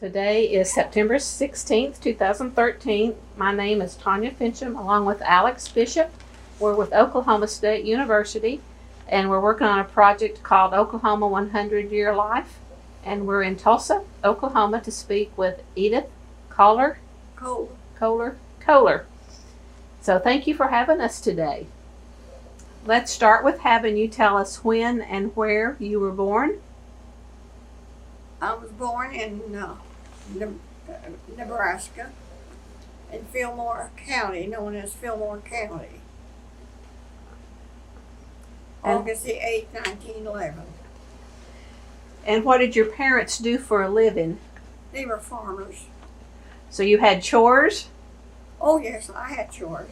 Today is September 16th, 2013. My name is Tanya Finchum, along with Alex Bishop. We're with Oklahoma State University, and we're working on a project called Oklahoma 100-Year Life. And we're in Tulsa, Oklahoma, to speak with Edith Kolar. Kolar. So thank you for having us today. Let's start with having you tell us when and where you were born. I was born in Nebraska, in Fillmore County, known as Fillmore County. August the 8th, 1911. And what did your parents do for a living? They were farmers. So you had chores? Oh yes, I had chores.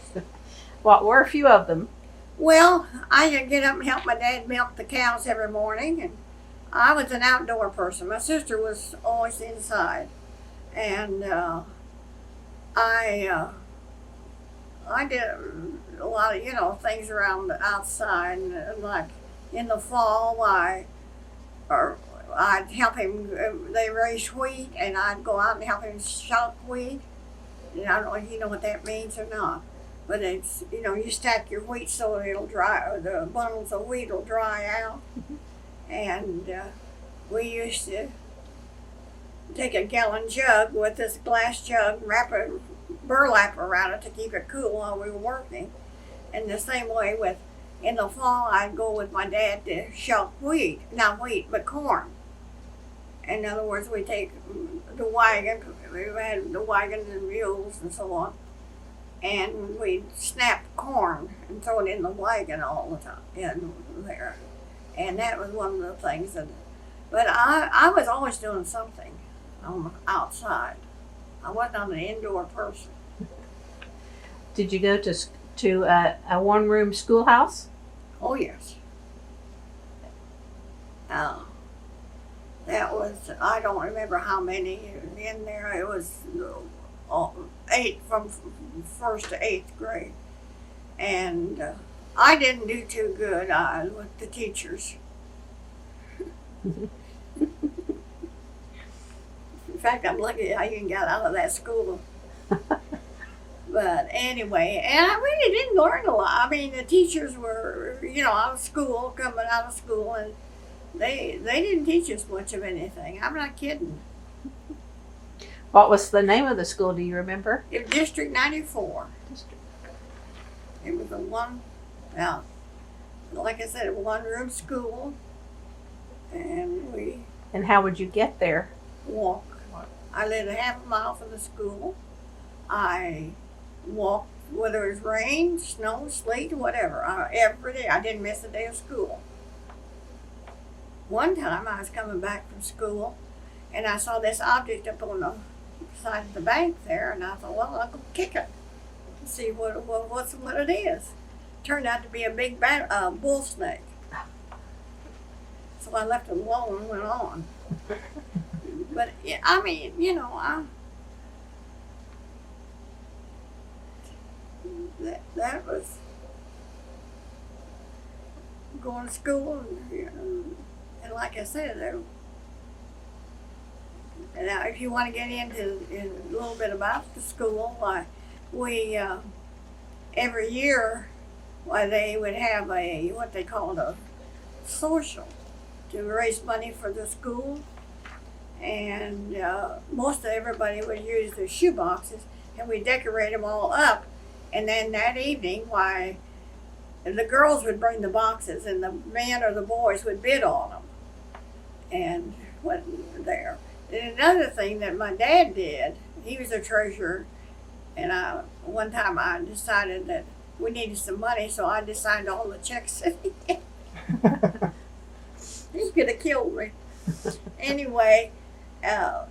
What were a few of them? Well, I had to get up and help my dad milk the cows every morning, and I was an outdoor person. My sister was always inside, and I did a lot of things around the outside, and like in the fall, I'd help him. They raised wheat, and I'd go out and help him shock wheat. And I don't know if you know what that means or not, but it's you stack your wheat so it'll dry, or the bundles of wheat will dry out. And we used to take a gallon jug with this glass jug, wrap a burlap around it to keep it cool while we were working. And the same way in the fall, I'd go with my dad to shuck wheat, not wheat, but corn. In other words, we take the wagon, we had the wagon and mules and so on, and we'd snap corn and throw it in the wagon all the time in there. And that was one of the things but I was always doing something outside. I wasn't an indoor person. Did you go to a one-room schoolhouse? Oh yes. That was, I don't remember how many in there. It was 8 from 1st to 8th grade. And I didn't do too good with the teachers. In fact, I'm lucky I even got out of that school. But anyway, and I really didn't learn a lot. I mean, the teachers were, coming out of school, and they didn't teach us much of anything. I'm not kidding. What was the name of the school, do you remember? It was District 94. It was like I said, a one-room school, And how would you get there? Walk. I lived a half a mile from the school. I walked, whether it was rain, snow, sleet, whatever, every day. I didn't miss a day of school. One time I was coming back from school, and I saw this object up on the side of the bank there, and I thought, well, I'll go kick it and see what it is. Turned out to be a big bull snake. So I left it alone and went on. But I mean, that was going to school, and like I said, and now if you want to get into a little bit about the school, we every year, they would have what they called a social to raise money for the school, and most of everybody would use their shoe boxes, and we decorate them all up, and then that evening, the girls would bring the boxes, and the men or the boys would bid on them, and went there. And another thing that my dad did, he was a treasurer, and one time I decided that we needed some money, so I just signed all the checks. He could have killed me. Anyway, what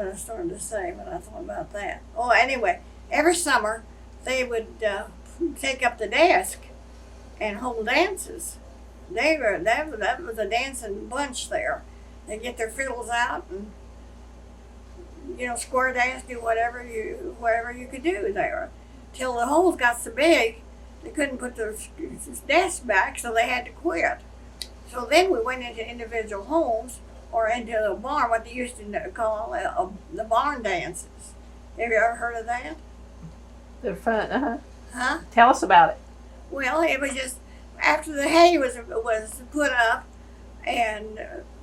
I started to say when I thought about that. Oh, anyway, every summer they would take up the desk and hold dances. That was a dancing bunch there. They get their fiddles out and square dance, do whatever you could do there, till the holes got so big they couldn't put the desks back, so they had to quit. So then we went into individual homes or into the barn, what they used to call the barn dances. Have you ever heard of that? They're fun. Uh-huh. Huh? Tell us about it. Well, it was just after the hay was put up and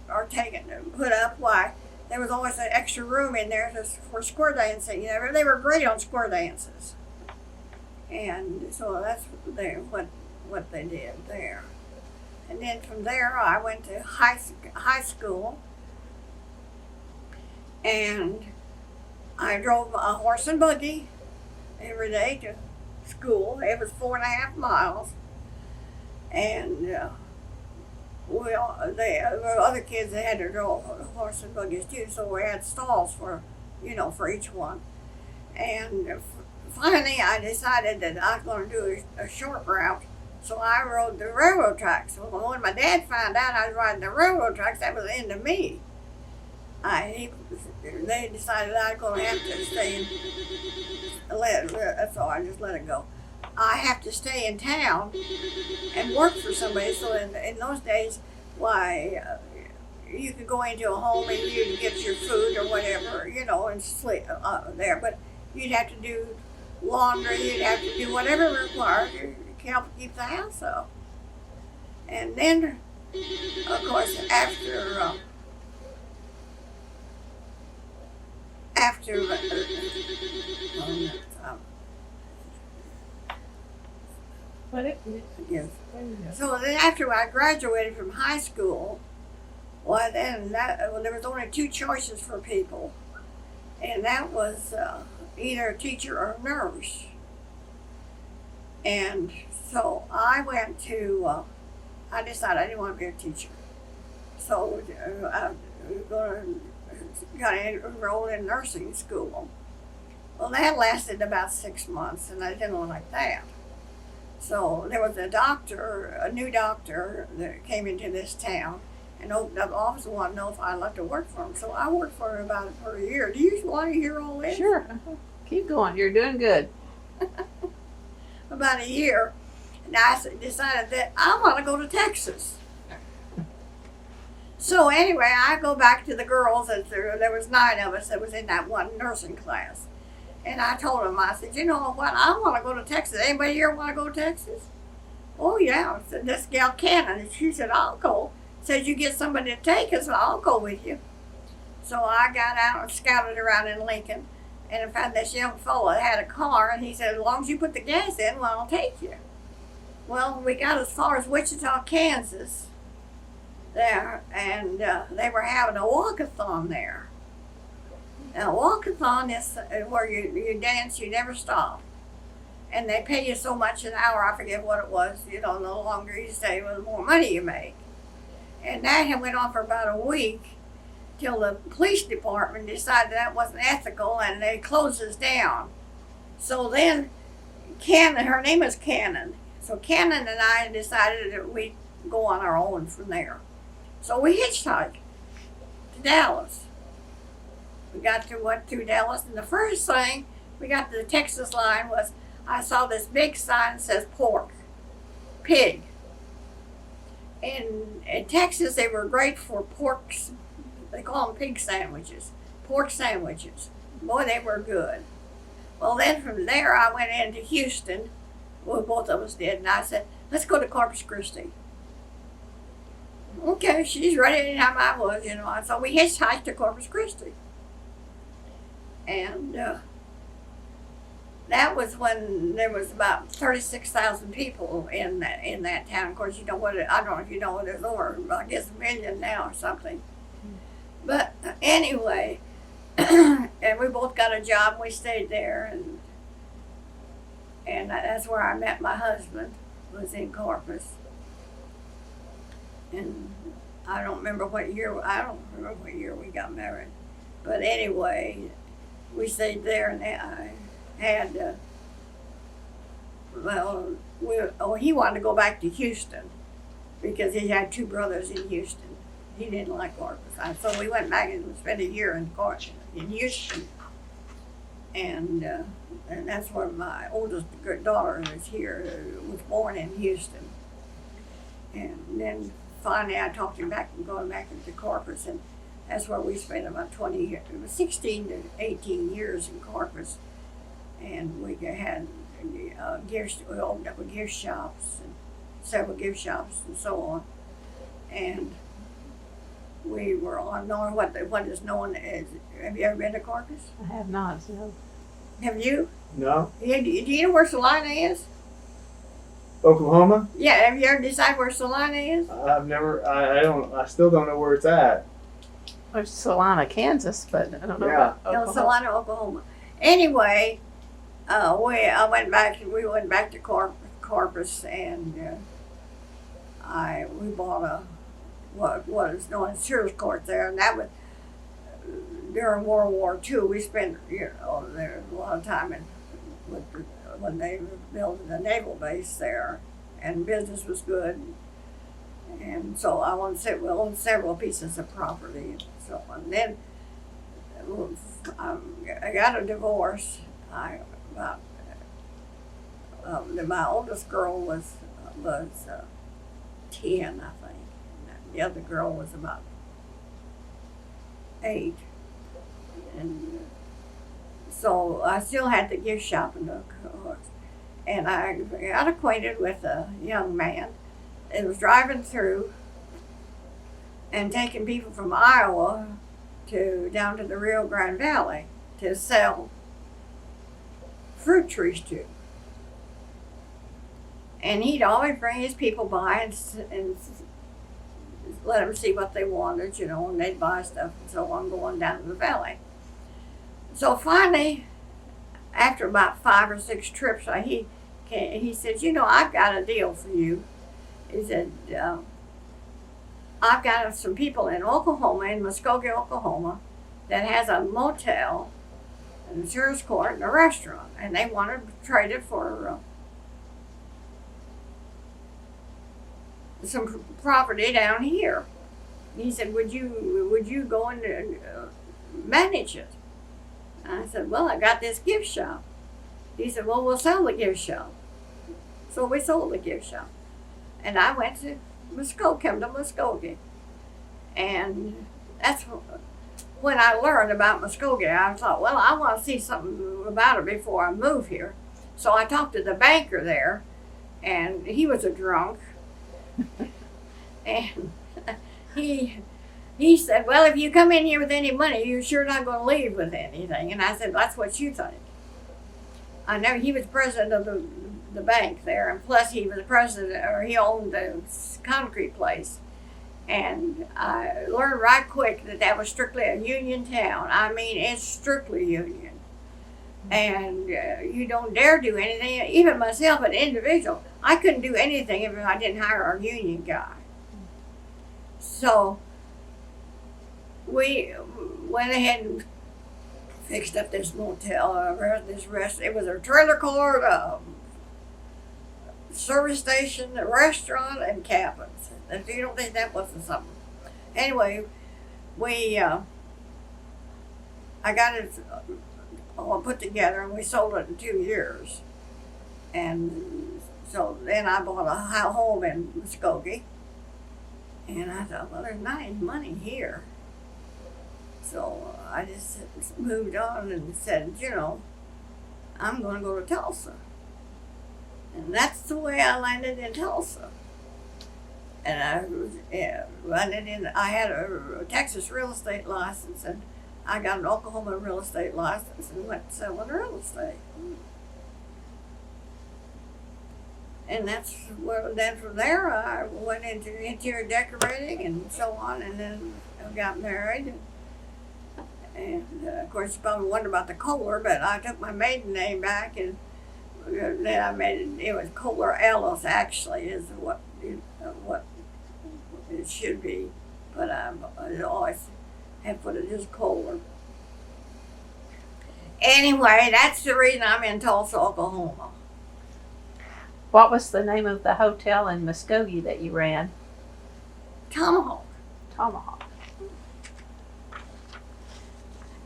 or taken put up. Why? There was always an extra room in there for square dancing. You know, they were great on square dances, and so that's what they did there. And then from there, I went to high school, and I drove a horse and buggy every day to school. It was 4.5 miles, and there were other kids that had to draw horse and buggies too. So we had stalls for each one. And finally, I decided that I was going to do a short route. So I rode the railroad tracks. Well, when my dad found out I was riding the railroad tracks, that was the end of me. They decided I was going to have to stay in. So I just let it go. I have to stay in town and work for somebody. So in those days, you could go into a home and you'd get your food or whatever, and sleep there. But you'd have to do laundry. You'd have to do whatever required to help keep the house up. And then, of course, after yes. So then after I graduated from high school, there was only 2 choices for people, and that was either a teacher or a nurse. And so I went to, I decided I didn't want to be a teacher. So I got enrolled in nursing school. Well, that lasted about 6 months, and I didn't like that. So there was a new doctor that came into this town and opened up an office and wanted to know if I'd like to work for him. So I worked for him for a year. Do you want to hear all this? Sure. Keep going. You're doing good. About a year. And I decided that I want to go to Texas. So anyway, I go back to the girls. There was 9 of us that was in that one nursing class. And I told them, I said, you know what, I want to go to Texas. Anybody here want to go to Texas? Oh, yeah. I said, this gal Cannon. And she said, I'll go. Said, you get somebody to take us, I'll go with you. So I got out and scouted around in Lincoln. And I found this young fellow that had a car. And he said, as long as you put the gas in, well, I'll take you. Well, we got as far as Wichita, Kansas there. And they were having a walkathon there. Now, walkathon is where you dance, you never stop. And they pay you so much an hour, I forget what it was. The longer you stay, the more money you make. And that went on for about a week till the police department decided that wasn't ethical and they closed us down. So then her name is Cannon. So Cannon and I decided that we'd go on our own from there. So we hitchhiked to Dallas. We went through Dallas, and the first thing we got to the Texas line was I saw this big sign that says pork, pig. And in Texas, they were great for porks. They call them pig sandwiches, pork sandwiches. Boy, they were good. Well, then from there, I went into Houston. Well, both of us did, and I said, let's go to Corpus Christi. Okay, she's ready anytime I was, So we hitchhiked to Corpus Christi. And that was when there was about 36,000 people in that town. Of course, I don't know if you know what there's over, I guess a million now or something. But anyway, and we both got a job. And we stayed there, and that's where I met my husband. Was in Corpus, and I don't remember what year we got married. But anyway, we stayed there, and I had, he wanted to go back to Houston because he had 2 brothers in Houston. He didn't like Corpus. So we went back and spent a year in Houston. And that's where my oldest daughter is here, was born in Houston. And then finally I talked him back and going back into Corpus, and that's where we spent about 16 to 18 years in Corpus. And we had gift, we opened up a gift shops and several gift shops and so on. And we were on what is known as, have you ever been to Corpus? I have not, so. Have you? No. Yeah, do you know where Salina is? Oklahoma? Yeah, have you ever decided where Salina is? I've never. I still don't know where it's at. There's Salina, Kansas, but I don't know Yeah. about No, Oklahoma. Salina, Oklahoma. Anyway, we went back to Corpus, and we bought what is known as Sears Court there, and that was during World War II. We spent there a lot of time when they were building the naval base there, and business was good. And so I we owned several pieces of property and so on. And then I got a divorce. My oldest girl was 10, I think. And the other girl was about 8. And so I still had the gift shop in the course. And I got acquainted with a young man that was driving through and taking people from Iowa down to the Rio Grande Valley to sell fruit trees to. And he'd always bring his people by and let them see what they wanted, and they'd buy stuff and so on going down to the valley. So finally, after about 5 or 6 trips, he said, I've got a deal for you. He said, I've got some people in Oklahoma, in Muskogee, Oklahoma, that has a motel and a Sears Court and a restaurant, and they want to trade it for some property down here. He said, would you go and manage it? And I said, well, I got this gift shop. He said, well, we'll sell the gift shop. So we sold the gift shop. And I went to Muskogee. And that's when I learned about Muskogee. I thought, well, I want to see something about it before I move here. So I talked to the banker there, and he was a drunk. And he said, well, if you come in here with any money, you're sure not going to leave with anything. And I said, that's what you think. I know he was president of the bank there, and plus he was he owned the concrete place. And I learned right quick that was strictly a union town. I mean, it's strictly union. And you don't dare do anything. Even myself, an individual, I couldn't do anything if I didn't hire a union guy. So we went ahead and fixed up this motel, it was a trailer court, service station, a restaurant, and cabins. If you don't think that wasn't something. Anyway, I got it all put together, and we sold it in 2 years. And so then I bought a home in Muskogee, and I thought, well, there's not any money here. So I just moved on and said, I'm going to go to Tulsa. And that's the way I landed in Tulsa. And I had a Texas real estate license, and I got an Oklahoma real estate license and went selling real estate. And then from there I went into interior decorating and so on, and then I got married. And of course, you probably wonder about the Kolar, but I took my maiden name back, and then I made it was Kolar Ellis, actually, is what it should be. But I always have put it as Kolar. Anyway, that's the reason I'm in Tulsa, Oklahoma. What was the name of the hotel in Muskogee that you ran? Tomahawk. Tomahawk.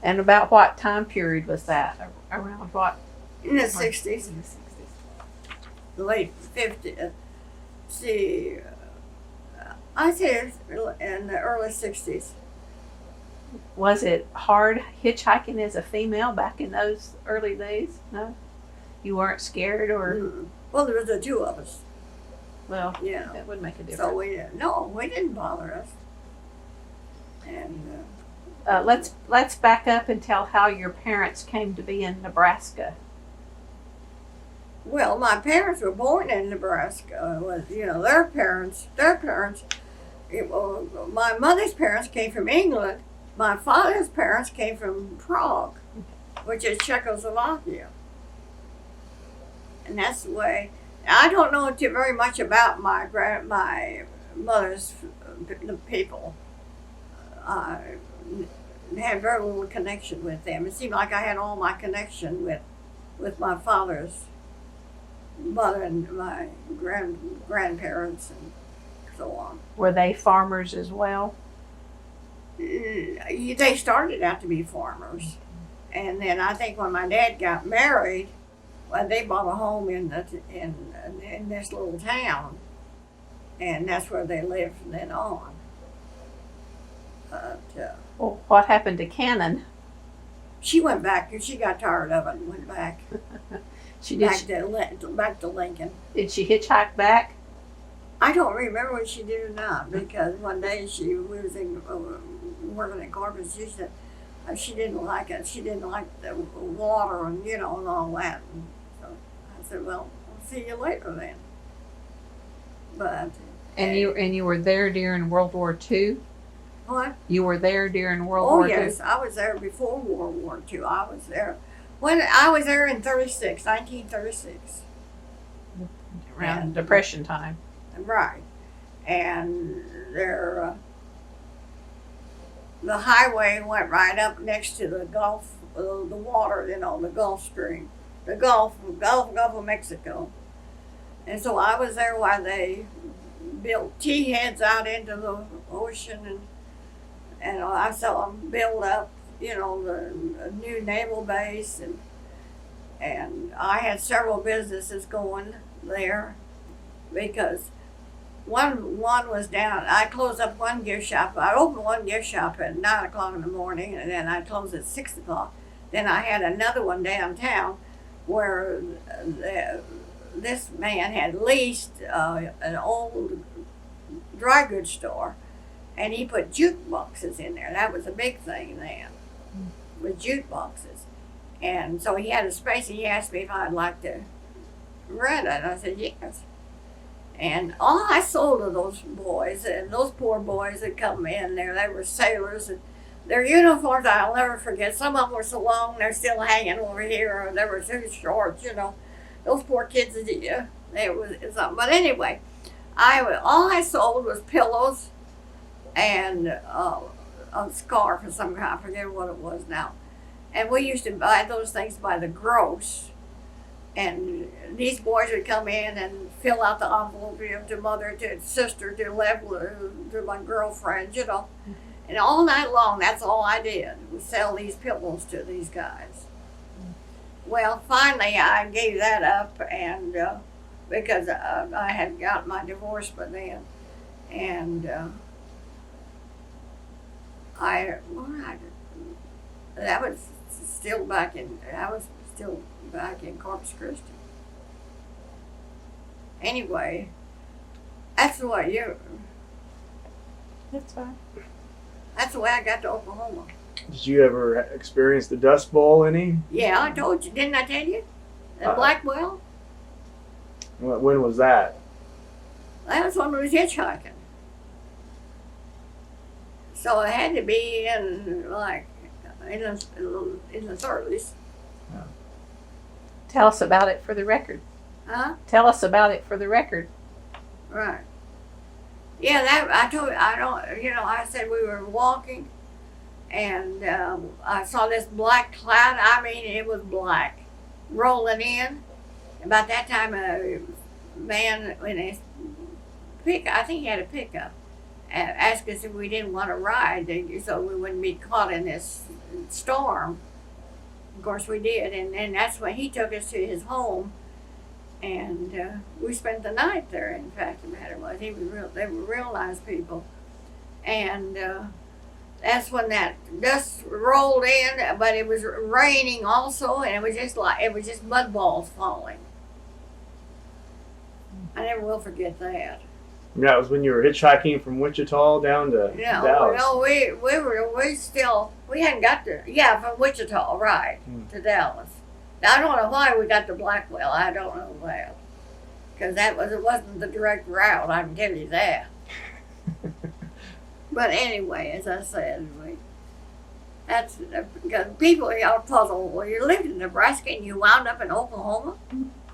And about what time period was that? Around what? In the 60s. In the 60s. The late 50s. See, I said in the early 60s. Was it hard hitchhiking as a female back in those early days? No? You weren't scared or, Well, there was the two of us. well, Yeah. that would make a difference. So we didn't bother us. And Let's back up and tell how your parents came to be in Nebraska. well, my parents were born in Nebraska. Their parents. My mother's parents came from England. My father's parents came from Prague, which is Czechoslovakia. And that's the way. I don't know very much about my mother's people. I had very little connection with them. It seemed like I had all my connection with my father's mother and my grandparents and so on. Were they farmers as well? They started out to be farmers, and then I think when my dad got married, well, they bought a home in this little town, and that's where they lived from then on. But Well, what happened to Cannon? she went back, and she got tired of it and went back back to Lincoln. Did she hitchhike back? I don't remember what she did or not, because one day we was working at Corpus. She said she didn't like it. She didn't like the water and and all that. And so I said, "Well, I'll see you later then." But And you were there during World War II? what? You were there during World Oh War yes, I was there before World War II. I was there when I was there in 1936. II? Around And- Depression time. Right, and the highway went right up next to the Gulf, the water, the Gulf Stream, the Gulf of Mexico, and so I was there while they built T-heads out into the ocean, and I saw them build up, the new naval base, and I had several businesses going there because. One was down. I closed up one gift shop. I opened one gift shop at 9 o'clock in the morning, and then I closed at 6 o'clock. Then I had another one downtown where this man had leased an old dry goods store, and he put jukeboxes in there. That was a big thing then, with jukeboxes. And so he had a space, and he asked me if I'd like to rent it. I said yes. And all I sold to those boys, and those poor boys that come in there, they were sailors, and their uniforms I'll never forget. Some of them were so long they're still hanging over here, or they were too short. Those poor kids. It was something. But anyway, all I sold was pillows and a scarf of some kind. I forget what it was now. And we used to buy those things by the gross. And these boys would come in and fill out the envelope to mother, to sister, to to my girlfriend, And all night long, that's all I did, was sell these pillows to these guys. Well, finally, I gave that up, and because I had got my divorce by then. And that was still back in, back in Corpus Christi. Anyway, that's the way That's fine. that's the way I got to Oklahoma. Did you ever experience the Dust Bowl any? Yeah, I told you, didn't I tell you? The Blackwell? When was that? That was when we was hitchhiking. So it had to be in in the 30s. Tell us about it for the record. Huh? Tell us about it for the record. Right. Yeah, I said we were walking, and I saw this black cloud. I mean, it was black, rolling in. About that time, a man in a I think he had a pickup, asked us if we didn't want to ride, so we wouldn't be caught in this storm. Of course we did, and that's when he took us to his home, And we spent the night there. In fact, the matter was, they were real nice people. And that's when that dust rolled in, but it was raining also, and it was just mud balls falling. I never will forget that. That was when you were hitchhiking from Wichita down to Dallas. No, we hadn't got to, from Wichita, right, to Dallas. Now, I don't know why we got to Blackwell. I don't know that. Because it wasn't the direct route, I can tell you that. But anyway, as I said, that's because people are puzzled. Well, you lived in Nebraska and you wound up in Oklahoma,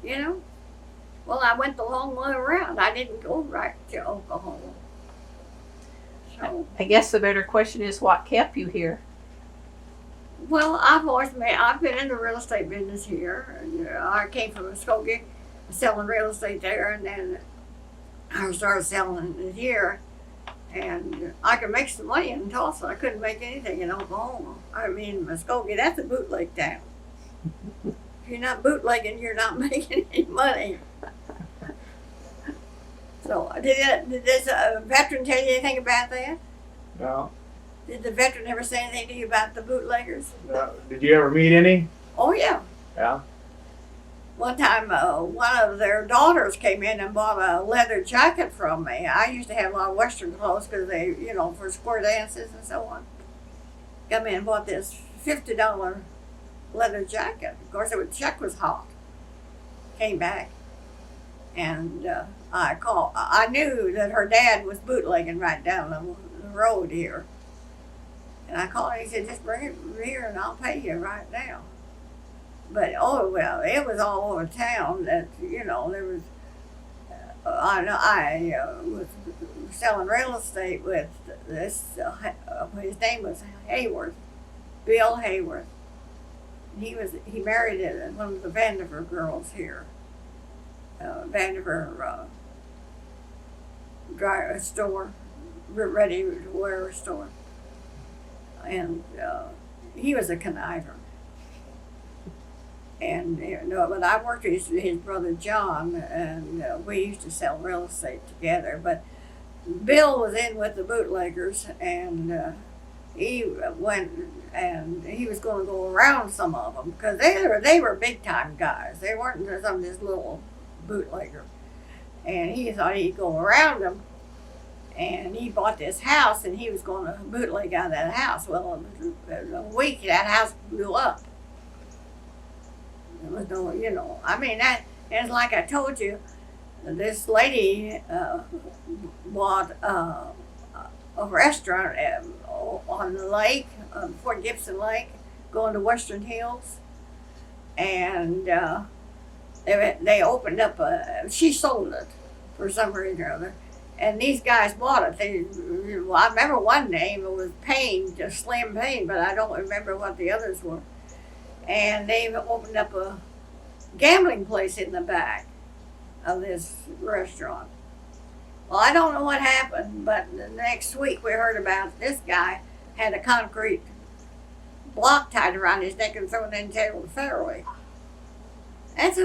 you know? Well, I went the long way around. I didn't go right to Oklahoma. So, I guess the better question is, what kept you here? well, I've been in the real estate business here. And, I came from Muskogee, selling real estate there, and then I started selling it here. And I could make some money in Tulsa. I couldn't make anything in Oklahoma. I mean, Muskogee, that's a bootleg town. If you're not bootlegging, you're not making any money. So, did this veteran tell you anything about that? No. Did the veteran ever say anything to you about the bootleggers? No. Did you ever meet any? Oh, yeah. Yeah. One time, one of their daughters came in and bought a leather jacket from me. I used to have a lot of Western clothes because they, for square dances and so on. Come in and bought this $50 leather jacket. Of course, the check was hot. Came back. And I knew that her dad was bootlegging right down the road here. And I called him and he said, just bring it here and I'll pay you right now. But, it was all over town that, there was, I was selling real estate with this, his name was Hayworth, Bill Hayworth. He married one of the Vandiver girls here. Vandiver dry store, ready to wear store. And he was a conniver. And but I worked with his brother John, and we used to sell real estate together. But Bill was in with the bootleggers, and he went and he was going to go around some of them because they were big time guys. They weren't some of this little bootlegger. And he thought he'd go around them. And he bought this house, and he was going to bootleg out of that house. Well, in a week that house blew up. There was no, it's like I told you, this lady bought a restaurant on the lake, Fort Gibson Lake, going to Western Hills. And they opened up she sold it for some reason or other. And these guys bought it. I remember one name, it was Payne, just Slim Payne, but I don't remember what the others were. And they opened up a gambling place in the back of this restaurant. Well, I don't know what happened, but the next week we heard about this guy had a concrete block tied around his neck and thrown into the fairway. That's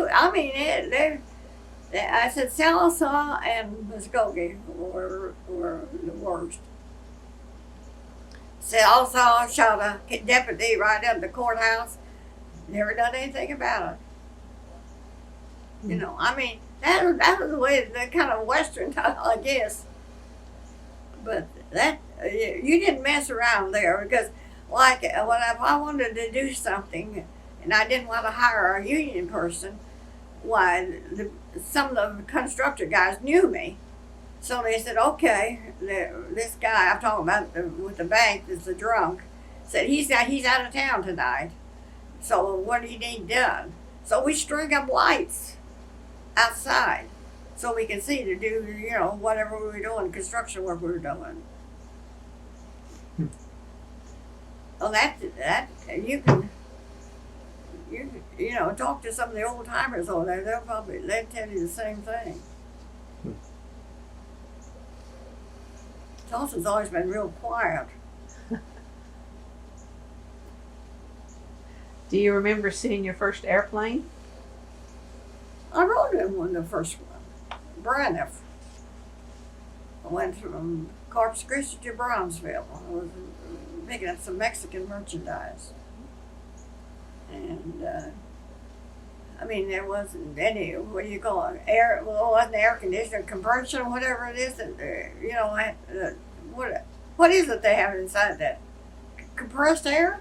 I said Sallisaw and Muskogee were the worst. Sallisaw shot a deputy right up the courthouse. Never done anything about it. That was the way, that kind of Western type, I guess. But that, you didn't mess around there because, like, if I wanted to do something and I didn't want to hire a union person, why, some of the constructor guys knew me. So they said, okay, this guy I'm talking about with the bank that's the drunk, said he's out of town tonight. So what do you need done? So we string up lights outside so we can see to do, whatever we were doing, construction work we were doing. Well, that you can talk to some of the old timers over there. They'll tell you the same thing. Tulsa's always been real quiet. Do you remember seeing your first airplane? I rode in one, the first one, Braniff. I went from Corpus Christi to Brownsville. I was picking up some Mexican merchandise. And, I mean, there wasn't any, what do you call it, air, well, it wasn't air conditioner, compression, whatever it is, that, you know, what is it they have inside that? Compressed air?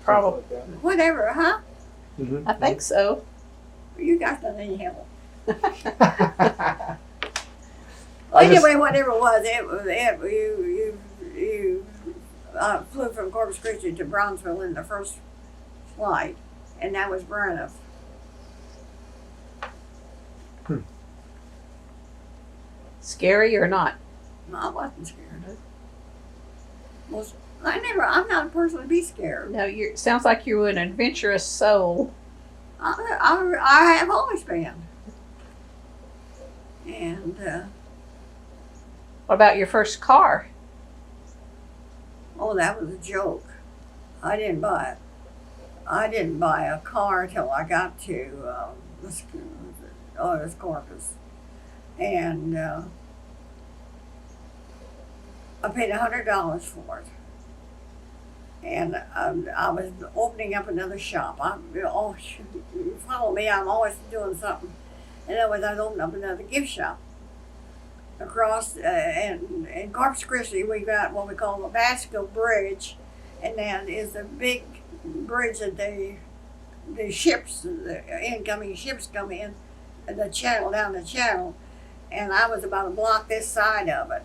Probably. Whatever, huh? Mm-hmm. I think so. You guys don't need help. I Anyway, whatever it was, you flew from Corpus Christi to Brownsville in the first flight, and that was Braniff. Scary or not? No, I wasn't scared. I'm not a person to be scared. No, sounds like you're an adventurous soul. I have always been. And, What about your first car? oh, that was a joke. I didn't buy a car until I got to this Corpus, and I paid $100 for it. And I was opening up another shop. You follow me, I'm always doing something. And I was opening up another gift shop. Across, in Corpus Christi, we got what we call the Basco Bridge, and that is a big bridge that the incoming ships come in, down the channel, and I was about a block this side of it.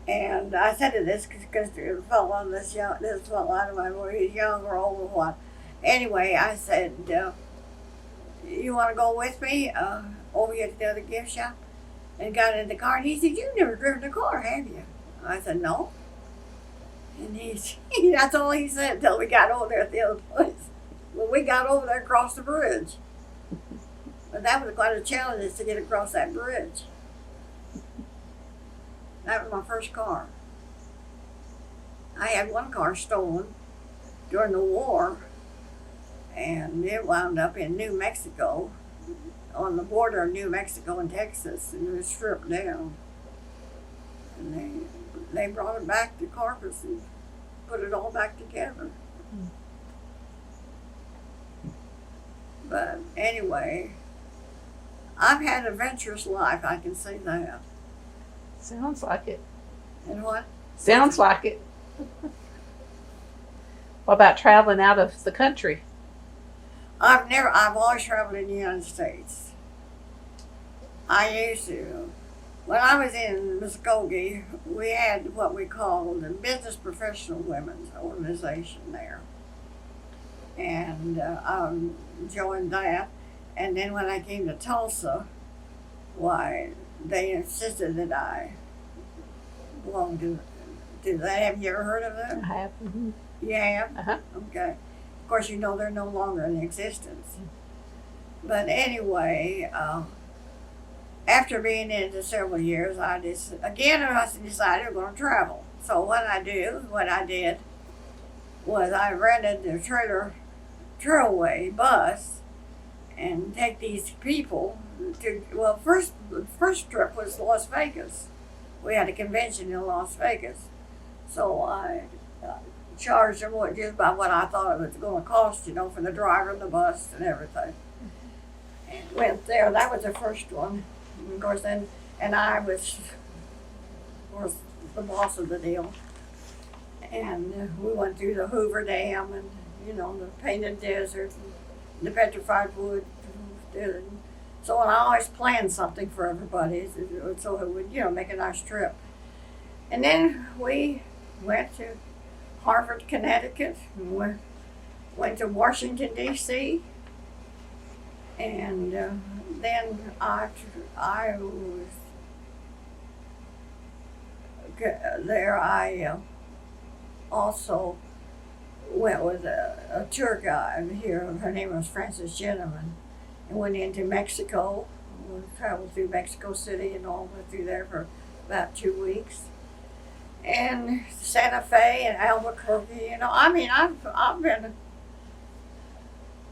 And I said to this, because the fellow on this fellow, I don't know whether he's young or old or what. Anyway, I said, you want to go with me over here to the other gift shop? And got in the car, and he said, you've never driven a car, have you? I said, no. And that's all he said until we got over there at the other place. Well, we got over there across the bridge. But that was quite a challenge to get across that bridge. That was my first car. I had one car stolen during the war, and it wound up in New Mexico, on the border of New Mexico and Texas, and it was stripped down. And they brought it back to Corpus and put it all back together. But anyway, I've had an adventurous life, I can say that. Sounds like it. And what? Sounds like it. What about traveling out of the country? I've always traveled in the United States. I used to. When I was in Muskogee, we had what we called the Business Professional Women's Organization there. And I joined that. And then when I came to Tulsa, why, they insisted that I belong to that. Have you ever heard of them? I have. Mm-hmm. You have? Uh-huh. Okay. Of course, you know they're no longer in existence. But anyway, after being in it for several years, I decided I'm going to travel. So what I did was I rented the trailway bus and take these people to, well, first trip was Las Vegas. We had a convention in Las Vegas. So I charged them just about what I thought it was going to cost, for the driver and the bus and everything. And went there. That was the first one. And of course, and I was, of course, the boss of the deal. And we went through the Hoover Dam and, the Painted Desert and the petrified wood. And so I always planned something for everybody so it would, make a nice trip. And then we went to Harvard, Connecticut, and went to Washington, D.C., and then I was there. I also went with a tour guide here. Her name was Frances Gentleman, and went into Mexico. We traveled through Mexico City and all, went through there for about 2 weeks. And Santa Fe and Albuquerque, I've been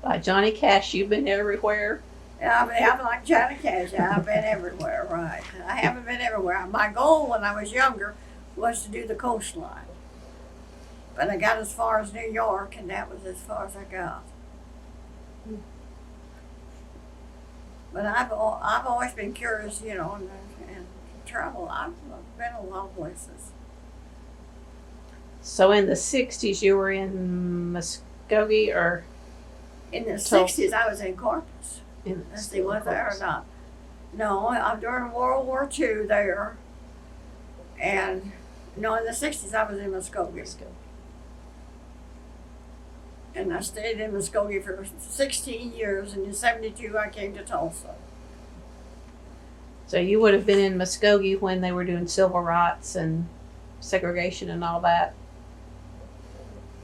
By Johnny Cash, you've been everywhere. I'm like Johnny Cash. I've been everywhere, right? I haven't been everywhere. My goal when I was younger was to do the coastline, but I got as far as New York, and that was as far as I got. But I've always been curious, you know, and travel. I've been a lot of places. So in the 60s, you were in Muskogee or In the Tulsa. 60s, I was in Corpus. in Let's see, was there or not? No, I'm during World War II there. And no, in the 60s, I was in Muskogee. And I stayed in Muskogee for 16 years. And in 72, I came to Tulsa. So you would have been in Muskogee when they were doing civil rights and segregation and all that.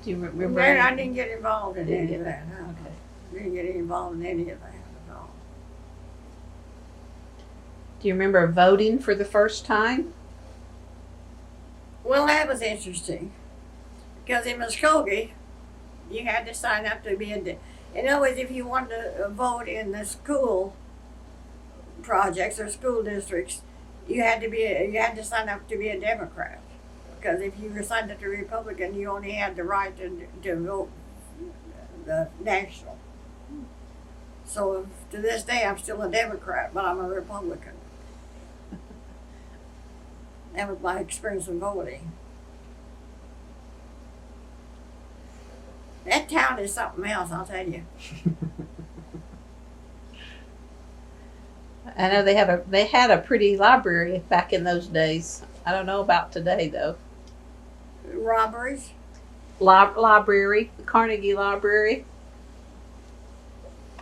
Do you remember? Then I didn't get involved in Didn't any get of that. No. Okay. Didn't get involved in any of that at all. Do you remember voting for the first time? Well, that was interesting. Because in Muskogee, you had to sign up to be in other words, if you wanted to vote in the school projects or school districts, you had to sign up to be a Democrat. Because if you were signed up to Republican, you only had the right to vote the national. So to this day, I'm still a Democrat, but I'm a Republican. That was my experience in voting. That town is something else, I'll tell you. I know they had a pretty library back in those days. I don't know about today though. Robberies. Library, the Carnegie Library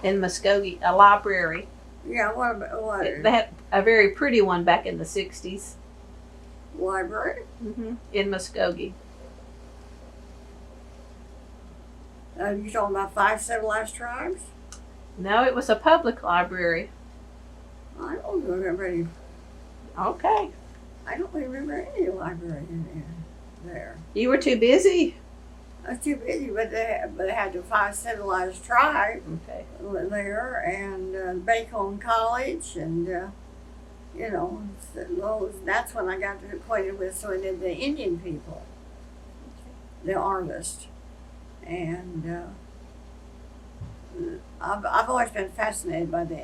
in Muskogee, a library. Yeah, what They had a very pretty one back in the 60s. library? In Muskogee. You talking about 5 civilized tribes? No, it was a public library. I don't remember any. Okay. I don't remember any library in there. You were too busy? I was too busy, but they had the 5 civilized tribes Okay. there, and Bacon College, and you know, those. That's when I got acquainted with the Indian people, the artists, and I've always been fascinated by the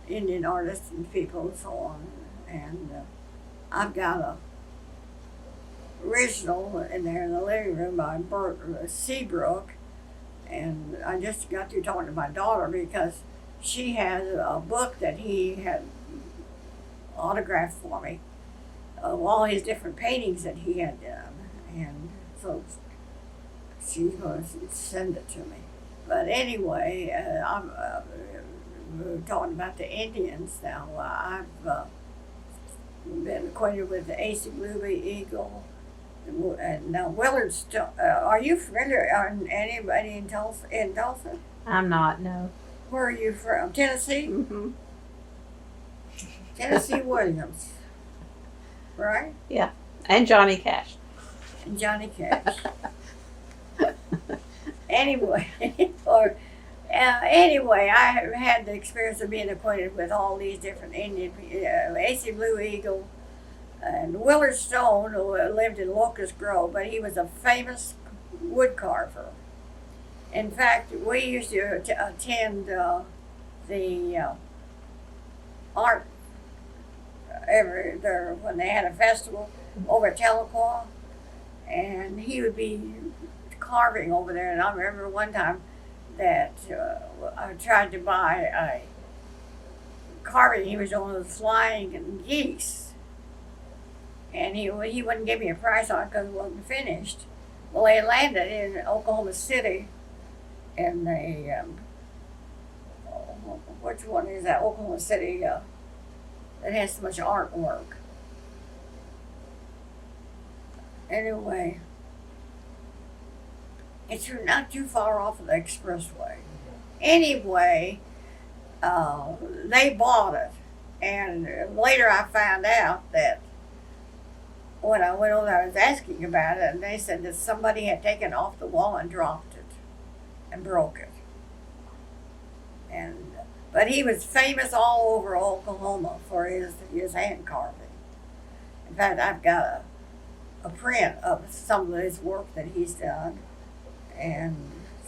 Indian artists and people and so on, and I've got a original in there in the living room by Bert Seabrook, and I just got through talking to my daughter because she has a book that he had autographed for me of all his different paintings that he had done, and so she's going to send it to me. But anyway, I'm talking about the Indians now. I've been acquainted with the AC Blue Eagle. And now Willard Stone. Are you familiar? Anybody in Tulsa? I'm not, no. Where are you from? Tennessee? Mm-hmm. Tennessee Williams, right? Yeah. And Johnny Cash. And Johnny Cash. Anyway, anyway, I have had the experience of being acquainted with all these different Indian people. AC Blue Eagle. And Willard Stone, who lived in Locust Grove, but he was a famous wood carver. In fact, we used to attend the art when they had a festival over at Tahlequah, and he would be carving over there. And I remember one time that I tried to buy a carving. He was on the flying geese. And he wouldn't give me a price on it because it wasn't finished. Well, they landed in Oklahoma City, in the which one is that? Oklahoma City that has so much artwork. Anyway, it's not too far off of the expressway. Anyway, they bought it, and later I found out that. When I went over, I was asking about it, and they said that somebody had taken it off the wall and dropped it. and broke it. But he was famous all over Oklahoma for his hand carving. In fact, I've got a print of some of his work that he's done, and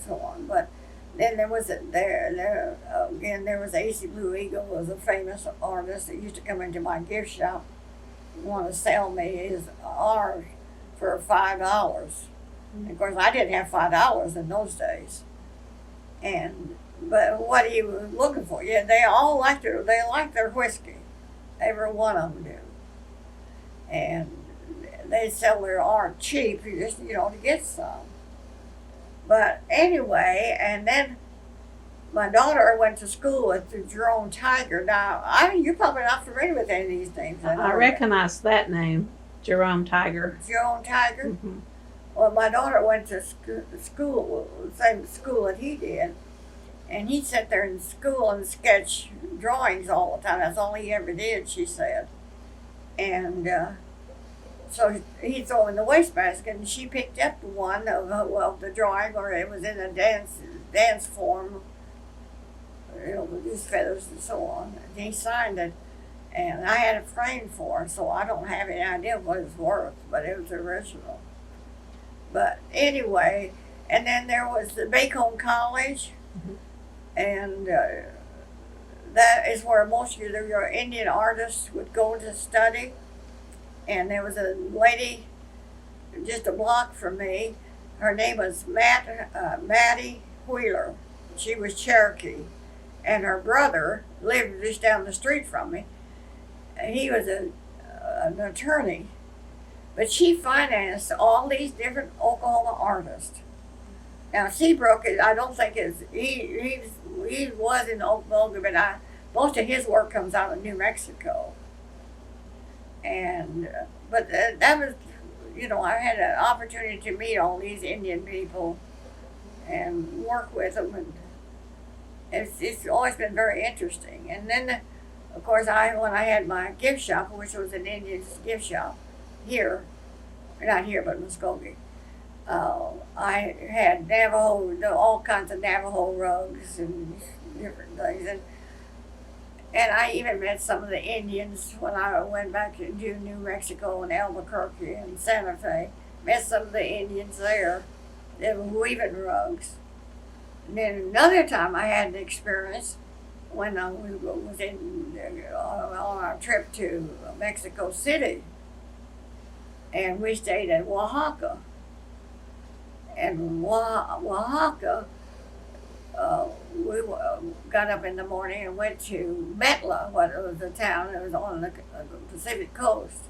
so on. But then there was there was A.C. Blue Eagle, was a famous artist that used to come into my gift shop, want to sell me his art for $5. And of course, I didn't have $5 in those days, but what he was looking for, yeah, they all like their whiskey, every one of them do, and they sell their art cheap, just to get some. But anyway, and then my daughter went to school with Jerome Tiger. Now, you're probably not familiar with any of these names. I recognize that name, Jerome Tiger. Jerome Tiger? Mm-hmm. Well, my daughter went to school, the same school that he did, and he'd sit there in school and sketch drawings all the time. That's all he ever did, she said. And so he'd throw in the wastebasket, and she picked up one of the drawing, or it was in a dance form, with these feathers and so on. And he signed it, and I had it framed for it, so I don't have any idea what it's worth, but it was original. But anyway, and then there was the Bacone College, mm-hmm. and that is where most of your Indian artists would go to study. And there was a lady just a block from me. Her name was Mattie Wheeler. She was Cherokee. And her brother lived just down the street from me. And he was an attorney. But she financed all these different Oklahoma artists. Now, Seabrook, I don't think he was in Oklahoma, but most of his work comes out of New Mexico. And but that was, I had an opportunity to meet all these Indian people and work with them, and it's always been very interesting. And then, of course, when I had my gift shop, which was an Indian gift shop here, not here, but Muskogee, I had Navajo, all kinds of Navajo rugs and different things, and I even met some of the Indians when I went back to New Mexico and Albuquerque and Santa Fe. Met some of the Indians there. They were weaving rugs. And then another time I had an experience when I was on our trip to Mexico City. And we stayed at Oaxaca. And Oaxaca, we got up in the morning and went to Metla, what was the town that was on the Pacific coast.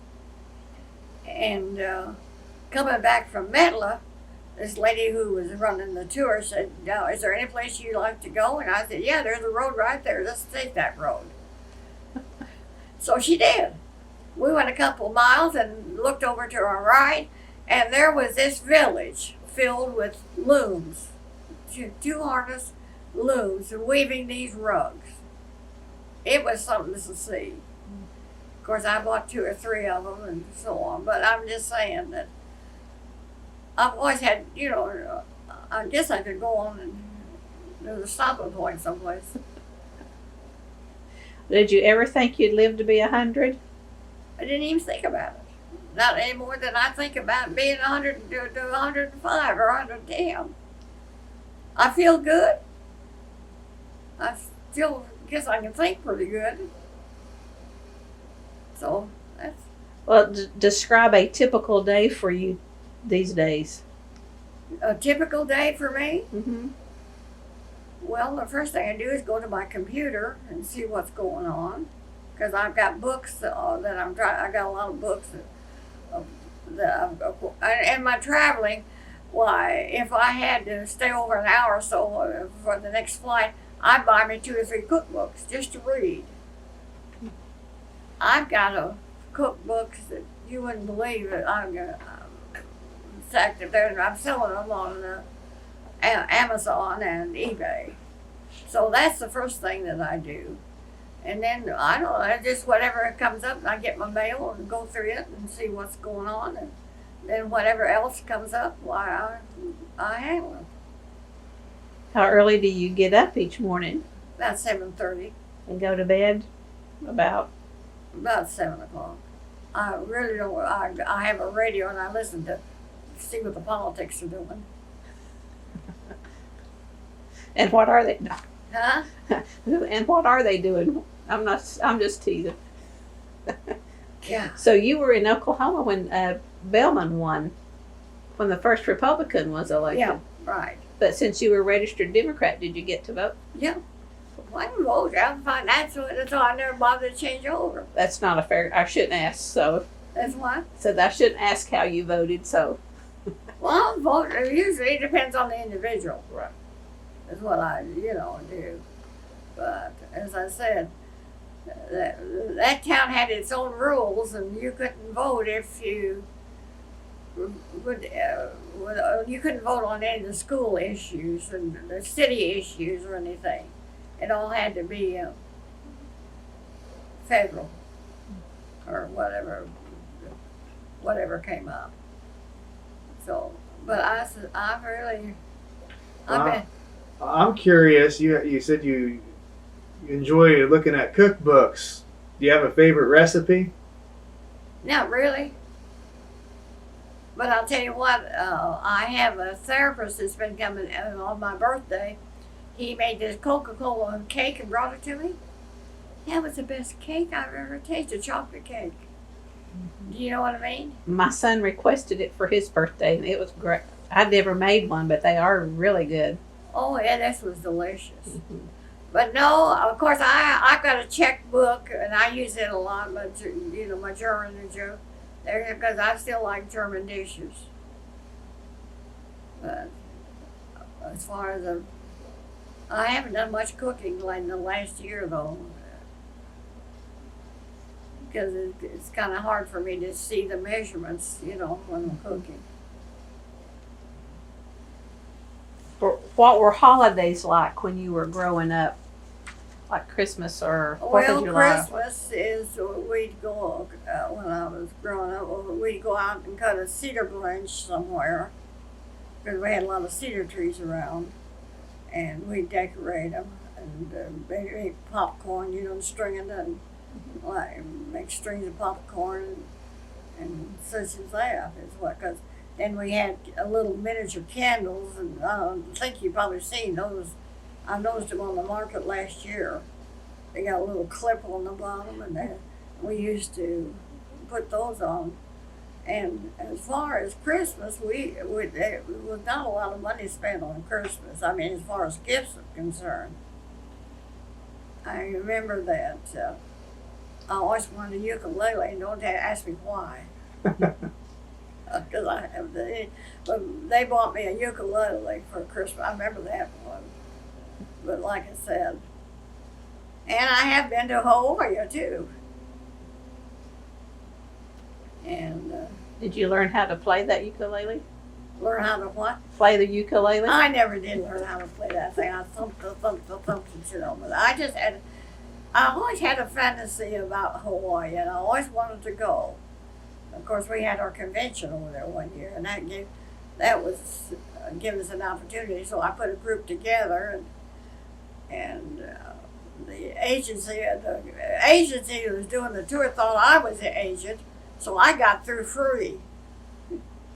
And coming back from Metla, this lady who was running the tour said, "Now, is there any place you'd like to go?" And I said, "Yeah, there's a road right there. Let's take that road." So she did. We went a couple of miles and looked over to our right, and there was this village filled with looms, two harness looms, weaving these rugs. It was something to see. Of course, I bought 2 or 3 of them and so on, but I'm just saying that I've always had, I guess I could go on and there's a stopping point someplace. Did you ever think you'd live to be 100? I didn't even think about it. Not any more than I think about being 100 to 105 or 110. I feel good. I still guess I can think pretty good. So that's... Well, describe a typical day for you these days. A typical day for me? Mm-hmm. Well, the first thing I do is go to my computer and see what's going on. Because I've got books that I'm trying. I got a lot of books and my traveling. Why, if I had to stay over an hour or so for the next flight, I'd buy me 2 or 3 cookbooks just to read. I've got a cookbooks that you wouldn't believe it. I'm selling them on Amazon and eBay. So that's the first thing that I do. And then, I don't know, just whatever comes up, I get my mail and go through it and see what's going on. And then whatever else comes up, why, I handle it. How early do you get up each morning About 7:30, and go to bed? About. about 7 o'clock. I really don't. I have a radio and I listen to see what the politics are doing. And what are they? Huh? And what are they doing? I'm not. I'm just teasing. Yeah. So you were in Oklahoma when Bellman won, when the first Republican was elected. Yeah. Right. But since you were a registered Democrat, did you get to vote? Yeah. Well, I can vote. I'm fine. That's why I never bothered to change over. That's not a fair. I shouldn't ask. So That's why. said I shouldn't ask how you voted. So. Well, vote usually it depends on the individual. Right. Is what I do. But as I said, that town had its own rules, and you couldn't vote if you you couldn't vote on any of the school issues and the city issues or anything. It all had to be federal or whatever came up. So, but I've been. I'm curious. You said you enjoy looking at cookbooks. Do you have a favorite recipe? Not really. But I'll tell you what, I have a therapist that's been coming on my birthday. He made this Coca-Cola cake and brought it to me. That was the best cake I've ever tasted, chocolate cake. Do you know what I mean? My son requested it for his birthday, and it was great. I'd never made one, but they are really good. Oh, yeah, this was delicious. But no, of course, I've got a checkbook, and I use it a lot, but, my German and Joe. There, because I still like German dishes. But as far as I haven't done much cooking like in the last year though, because it's kind of hard for me to see the measurements, when I'm cooking. What were holidays like when you were growing up? Like Christmas or 4th of July? Christmas is we'd go when I was growing up. We'd go out and cut a cedar branch somewhere because we had a lot of cedar trees around, and we'd decorate them and make popcorn. String it and like make strings of popcorn and such as that is what. Because then we had a little miniature candles, and I think you've probably seen those. I noticed them on the market last year. They got a little clip on the bottom, and we used to put those on. And as far as Christmas, there was not a lot of money spent on Christmas. I mean, as far as gifts are concerned. I remember that I always wanted a ukulele, and don't ask me why. Because I have but they bought me a ukulele for Christmas. I remember that one. But like I said, and I have been to Hawaii too. And Did you learn how to play that ukulele? learn how to what? Play the ukulele? I never did learn how to play that thing. I thumped, but I always had a fantasy about Hawaii, and I always wanted to go. Of course, we had our convention over there one year, and that gave us an opportunity. So I put a group together, and the agency who was doing the tour thought I was the agent, so I got through free.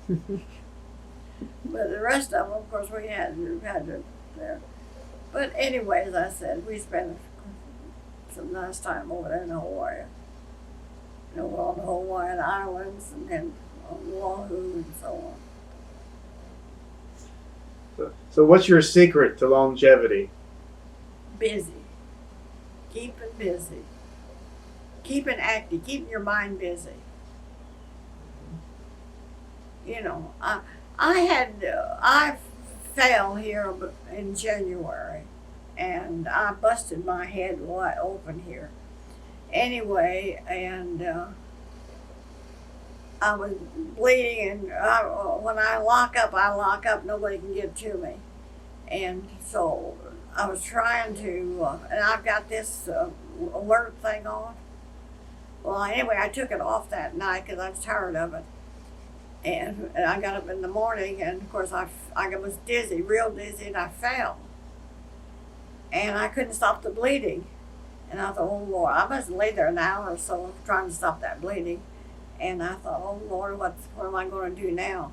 But the rest of them, of course, we had to there. But anyway, as I said, we spent some nice time over there in Hawaii. We're on the Hawaiian Islands and then on Oahu and so on. So what's your secret to longevity? Busy. Keeping busy. Keeping active. Keeping your mind busy. I fell here in January, and I busted my head wide open here. Anyway, and I was bleeding, and when I lock up, nobody can get to me. And so I was trying to, and I've got this alert thing on. Well, anyway, I took it off that night because I was tired of it. And I got up in the morning, and of course I was dizzy, real dizzy, and I fell. and I couldn't stop the bleeding. And I thought, oh Lord, I must lay there an hour or so trying to stop that bleeding. And I thought, oh Lord, what am I going to do now?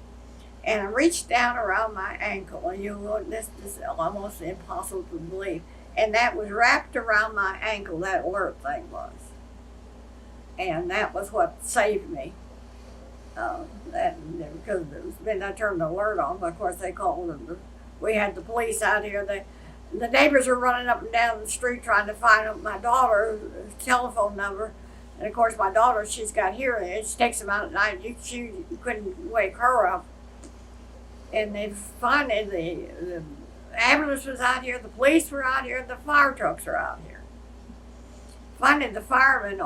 And I reached down around my ankle, and this is almost impossible to believe. And that was wrapped around my ankle, that alert thing was. And that was what saved me. Because then I turned the alert on, but of course they called them. We had the police out here. The neighbors were running up and down the street trying to find my daughter's telephone number. And of course my daughter, she's got hearing aids. She takes them out at night. She couldn't wake her up. And they finally, the ambulance was out here, the police were out here, the fire trucks are out here. Finally, the fireman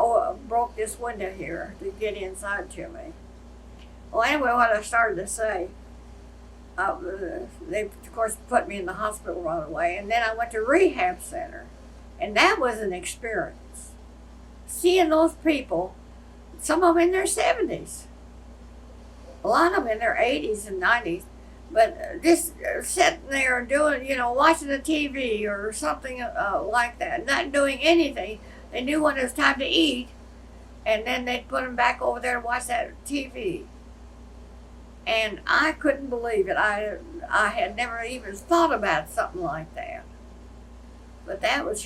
broke this window here to get inside to me. Well, anyway, what I started to say, they, of course, put me in the hospital right away. And then I went to rehab center. And that was an experience. Seeing those people, some of them in their 70s, a lot of them in their 80s and 90s, but just sitting there doing, watching the TV or something like that, not doing anything. They knew when it was time to eat, and then they'd put them back over there to watch that TV. And I couldn't believe it. I had never even thought about something like that. But that was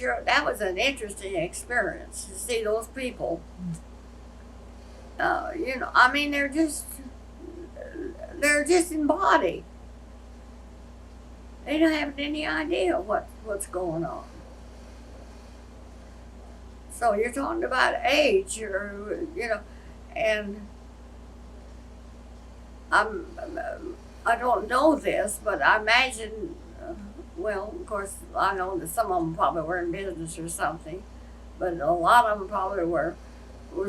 an interesting experience to see those people. I mean, they're just embodied. They don't have any idea what's going on. So you're talking about age, and I don't know this, but I imagine, well, of course, I know that some of them probably were in business or something, but a lot of them probably were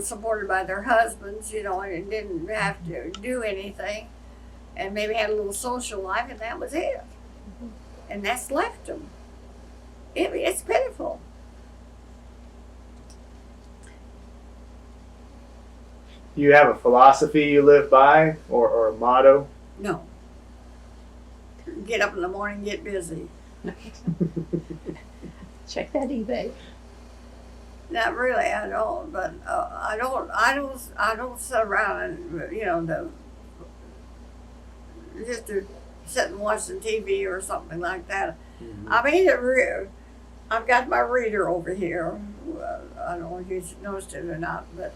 supported by their husbands, and didn't have to do anything, and maybe had a little social life, and that was it. And that's left them. It's pitiful. Do you have a philosophy you live by, or a motto? No. Get up in the morning, get busy. Check that eBay. Not really, I don't. But I don't sit around and just to sit and watch the TV or something like that. Mm-hmm. I mean, I've got my reader over here. I don't know if you noticed it or not, but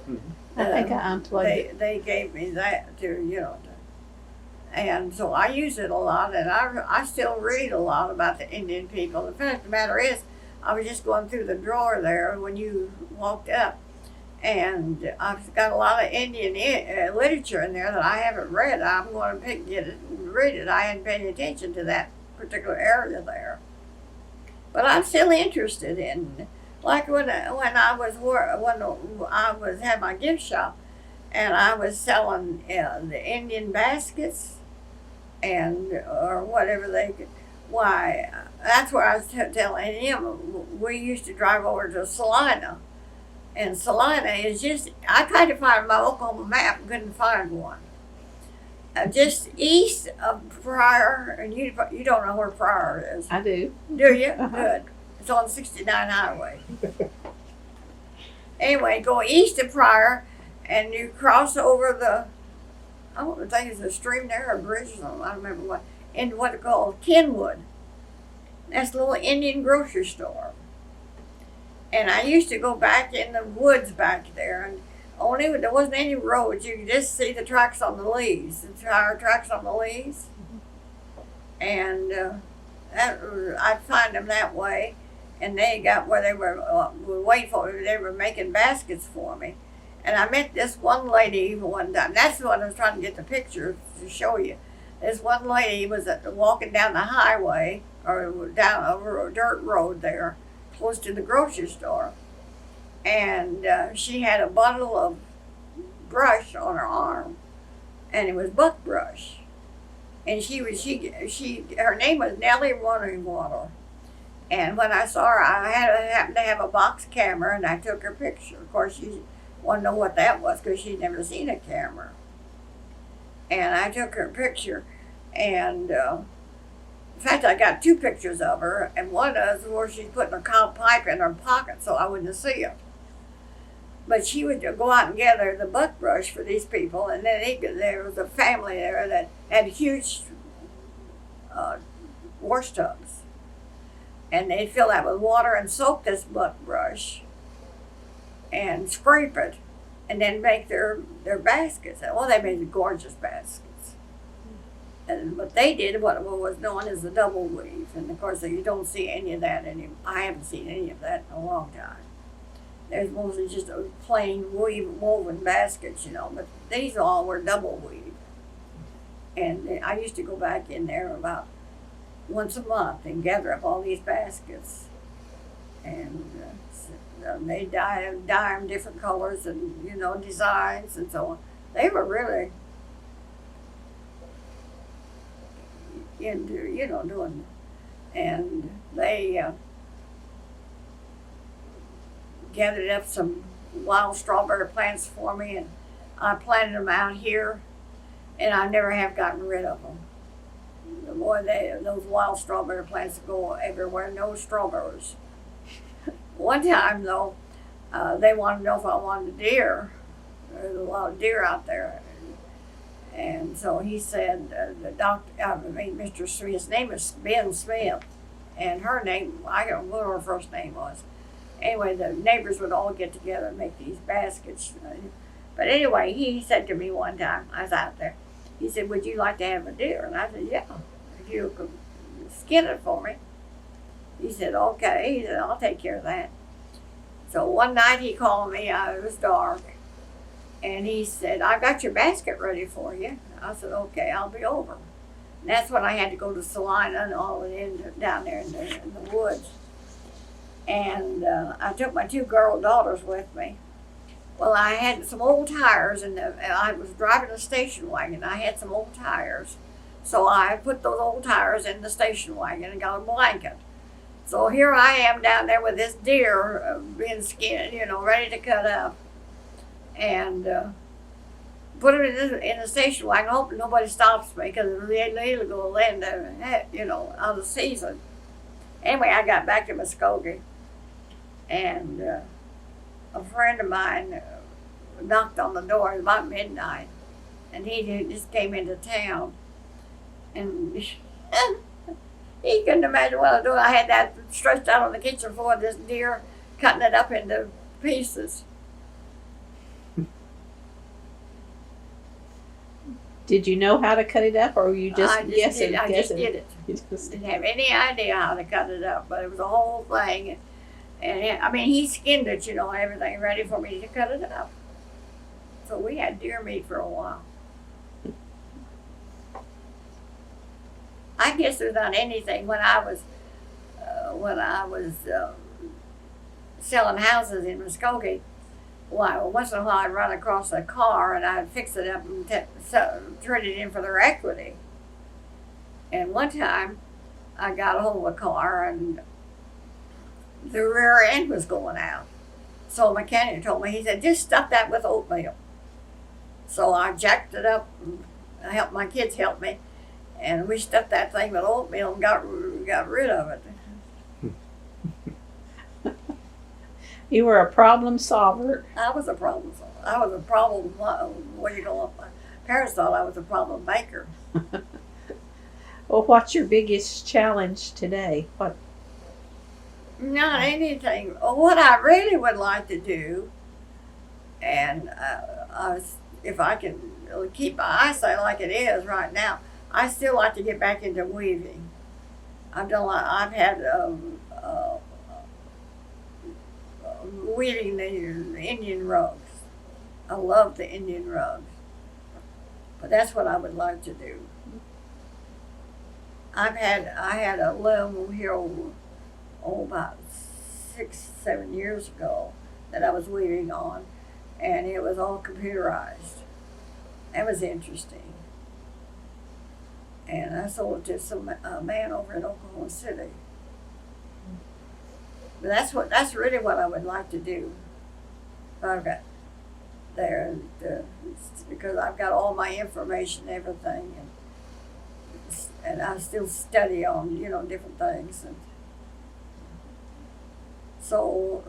I think I unplugged it. They gave me that and so I use it a lot, and I still read a lot about the Indian people. The fact of the matter is, I was just going through the drawer there when you walked up, and I've got a lot of Indian literature in there that I haven't read. I'm going to get it and read it. I hadn't paid attention to that particular area there, but I'm still interested in. Like when I had my gift shop, and I was selling the Indian baskets, or whatever they could. Why, that's where I was telling him. We used to drive over to Salina, and Salina is just. I tried to find my Oklahoma map, and couldn't find one. Just east of Pryor, and you don't know where Pryor is. I do. Do you? Uh-huh. Good. It's on 69 highway. Anyway, go east of Pryor, and you cross over I don't think it's a stream there or a bridge or something. I don't remember what. Into what they call Kenwood. That's a little Indian grocery store. And I used to go back in the woods back there, and there wasn't any roads. You could just see the tracks on the leaves, the tire tracks on the leaves. And I'd find them that way. And they got where they were waiting for me. They were making baskets for me. And I met this one lady one time. That's what I was trying to get the picture to show you. This one lady was walking down the highway, or down over a dirt road there, close to the grocery store. And she had a bundle of brush on her arm, and it was buck brush. And her name was Nellie Running Water. And when I saw her, I happened to have a box camera, and I took her picture. Of course, she wanted to know what that was because she'd never seen a camera. And I took her picture, and In fact, I got 2 pictures of her, and one is where she's putting her cob pipe in her pocket so I wouldn't see it. But she would go out and gather the buckbrush for these people, and then there was a family there that had huge wash tubs. And they'd fill that with water and soak this buckbrush and scrape it, and then make their baskets. Well, they made gorgeous baskets. And what they did, what was known as the double weave, and of course you don't see any of that anymore. I haven't seen any of that in a long time. There's mostly just a plain woven baskets, but these all were double weave. And I used to go back in there about once a month and gather up all these baskets. And they dye them different colors and, designs and so on. They were really into, doing it. And they gathered up some wild strawberry plants for me, and I planted them out here, and I never have gotten rid of them. Boy, those wild strawberry plants go everywhere, no strawberries. One time, though, they wanted to know if I wanted deer. There's a lot of deer out there. And so he said, Mr. Smith, his name is Ben Smith, and her name, I don't know what her first name was. Anyway, the neighbors would all get together and make these baskets. But anyway, he said to me one time, I was out there, he said, would you like to have a deer? And I said, yeah, if you could skin it for me. He said, okay. He said, I'll take care of that. So one night he called me, it was dark, and he said, I've got your basket ready for you. I said, okay, I'll be over. And that's when I had to go to Salina and all down there in the woods. And I took my 2 girl daughters with me. Well, I had some old tires, and I was driving a station wagon. I had some old tires. So I put those old tires in the station wagon and got a blanket. So here I am down there with this deer being skinned, ready to cut up. And put him in the station wagon, hoping nobody stops me, because it's illegal to land, out of season. Anyway, I got back to Muskogee, and a friend of mine knocked on the door at about midnight, and he just came into town, and he couldn't imagine what I was doing. I had that stretched out on the kitchen floor, this deer, cutting it up into pieces. Did you know how to cut it up, or were you just guessing? I just did it. Didn't have any idea how to cut it up, but it was a whole thing. And he skinned it, everything ready for me to cut it up. So we had deer meat for a while. I guess there's not anything when I was selling houses in Muskogee. Well, once in a while I'd run across a car and I'd fix it up and turn it in for their equity. And one time I got a hold of a car and the rear end was going out. So a mechanic told me, he said, just stuff that with oatmeal. So I jacked it up and my kids helped me. And we stuffed that thing with oatmeal and got rid of it. You were a problem solver. I was a problem solver. I was a problem, my parents thought I was a problem maker. Well, what's your biggest challenge today? What? Not anything. What I really would like to do, and if I can keep my eyesight like it is right now, I still like to get back into weaving. I've had weaving the Indian rugs. I love the Indian rugs. But that's what I would like to do. I had a loom here about 6-7 years ago that I was weaving on, and it was all computerized. That was interesting. And I sold it to some man over in Oklahoma City. But that's really what I would like to do. I've got there because I've got all my information and everything, and and I still study on, different things. And so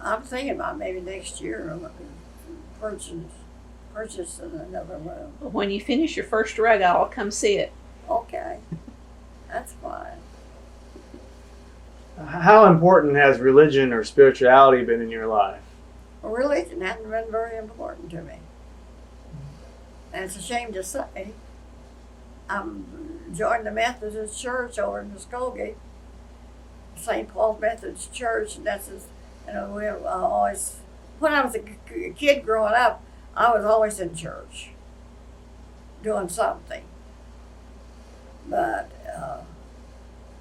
I'm thinking about maybe next year purchasing another one. When you finish your first rug, I'll come see it. Okay, that's fine. How important has religion or spirituality been in your life? Well, religion hasn't been very important to me. And it's a shame to say. I'm joined the Methodist Church over in Muskogee, St. Paul's Methodist Church, and that's just, we always, when I was a kid growing up, I was always in church, doing something. But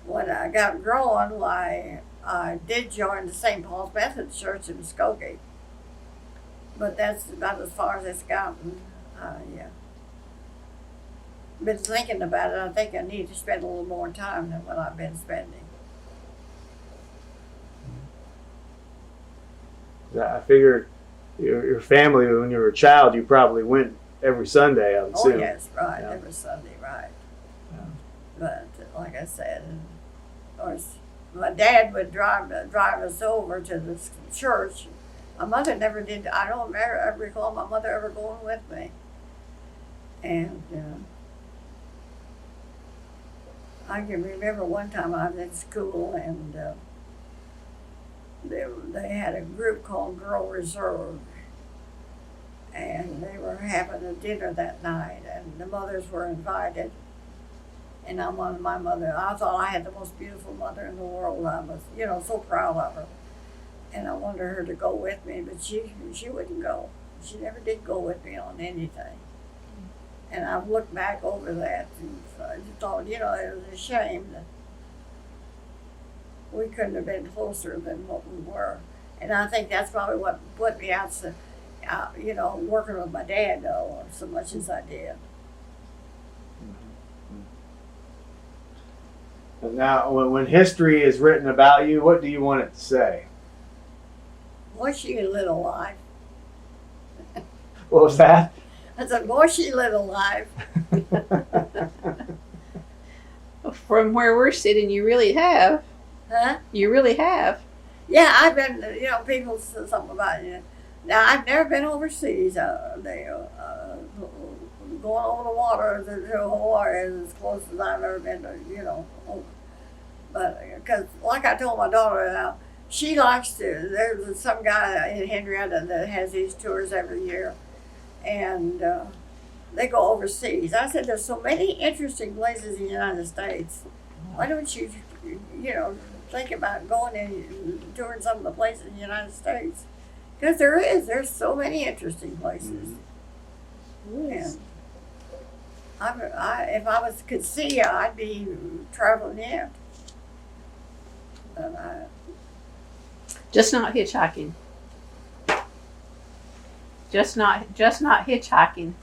when I got growing, why I did join the St. Paul's Methodist Church in Muskogee. But that's about as far as it's gotten. Yeah. Been thinking about it. I think I need to spend a little more time than what I've been spending. I figured your family, when you were a child, you probably went every Sunday, I would Oh assume. yes, right, Yeah. every Sunday, right. Yeah. But like I said, of course, my dad would drive us over to the church. My mother never did. I don't ever recall my mother ever going with me. And I can remember one time I was in school and they had a group called Girl Reserve, and they were having a dinner that night, and the mothers were invited. And I wanted my mother. I thought I had the most beautiful mother in the world. I was, so proud of her. And I wanted her to go with me, but she wouldn't go. She never did go with me on anything. And I've looked back over that and I just thought, it was a shame that we couldn't have been closer than what we were. And I think that's probably what put me out, working with my dad, though, so much as I did. Now, when history is written about you, what do you want it to say? Boy, she lived a life. What was that? I said, boy, she lived a life. From where we're sitting, you really have. Huh? You really have. Yeah, I've been, people say something about you. Now, I've never been overseas. Going over the water to Hawaii is as close as I've ever been to, But, because like I told my daughter, she likes to, there's some guy in Henrietta that has these tours every year. And they go overseas. I said, there's so many interesting places in the United States. Why don't you, think about going and touring some of the places in the United States? Because there's so many interesting places. Yes. And if I could see, I'd be traveling yet. But Just not hitchhiking. Just not hitchhiking.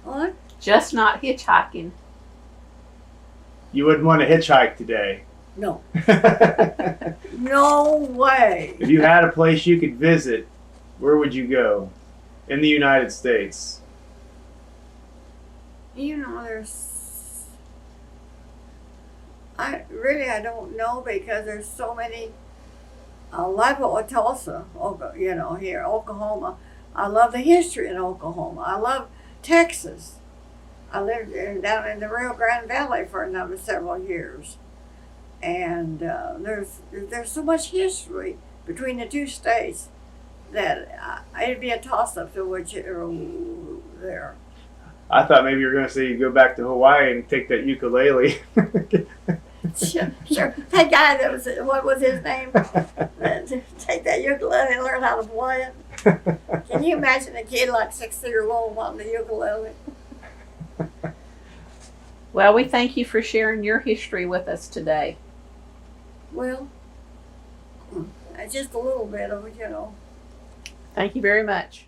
what? Just not hitchhiking. You wouldn't want to hitchhike today. No. No way. If you had a place you could visit, where would you go in the United States? I don't know because there's so many. I love Tulsa, here, Oklahoma. I love the history in Oklahoma. I love Texas. I lived down in the Rio Grande Valley for several years. And there's so much history between the two states that it'd be a toss-up to whichever there. I thought maybe you were going to say you go back to Hawaii and take that ukulele. Sure. That guy that was, what was his name? Take that ukulele and learn how to play it. Can you imagine a kid like 6-year-old wanting the ukulele? Well, we thank you for sharing your history with us today. Well, just a little bit of it, Thank you very much.